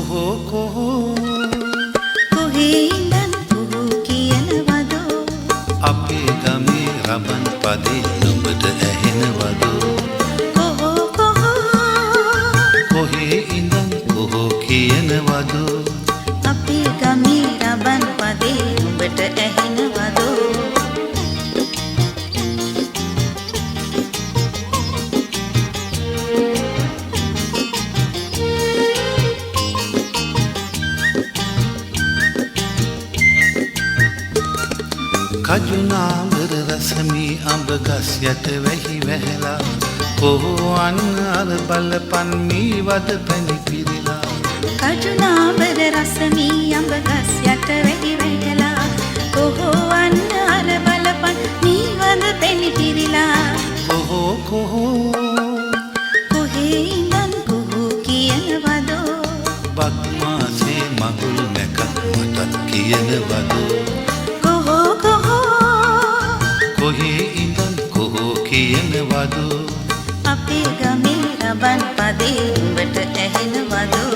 කොහෝ කොහෝ කොහේ ඉඳන් කොහෝ කියනවදෝ අපේ ගමේ රබන් පදේ නුඹට ඇහෙනවදෝ කොහෝ කොහෝ කොහේ ඉඳන් කොහෝ කියනවදෝ අපේ ගමේ රබන් පදේ නුඹට ඇහෙනවදෝ කජුනාඹර රසමී අඹ ගස් යට වැහි වැහැලා කොහෝ අන්න අර බලපන් මී වද පැණි පිරිලා කජුනාඹර රසමී අඹ ගස් යට වැහි වැහැලා කොහෝ අන්න අර බලපන් මී වද පැණි පිරිලා කොහෝ කොහෝ කොහේ ඉඳන් කොහෝ කියනවදෝ බක්මාසේ මගුල් නැකත් මටත් කියනවදෝ කොහේ ඉඳන් කොහෝ කියනවදෝ අපේ ගමේ රබන් පදේ උඹට ඇහෙනවදෝ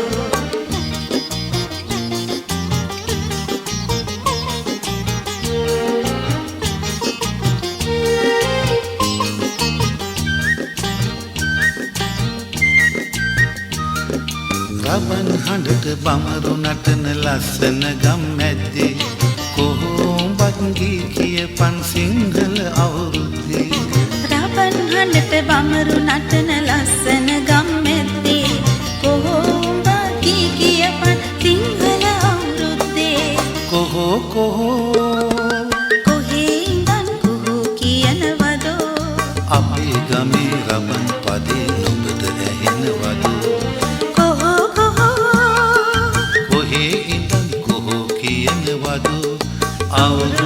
රබන් හඬට බමරු නටන ලස්සන ගම් මැද්දේ කොහෝ උඹත් ගී කියපන් සිංහල අවුරුද්දේ රබන් හඬට බමරු නටන ලස්සන ගම් මැද්දේ කොහෝ උඹ කී කියපන් සිංහල අවුරුද්දේ කොහෝ කොහෝ කොහේ ඉඳන් කොහෝ කියනවදෝ අපේ ගමේ රබන් පදේ නුඹට ඇහෙනවදෝ කොහෝ කොහෝ කොහේ ඉඳන් කොහෝ කියනවදෝ අවුරුද්දේ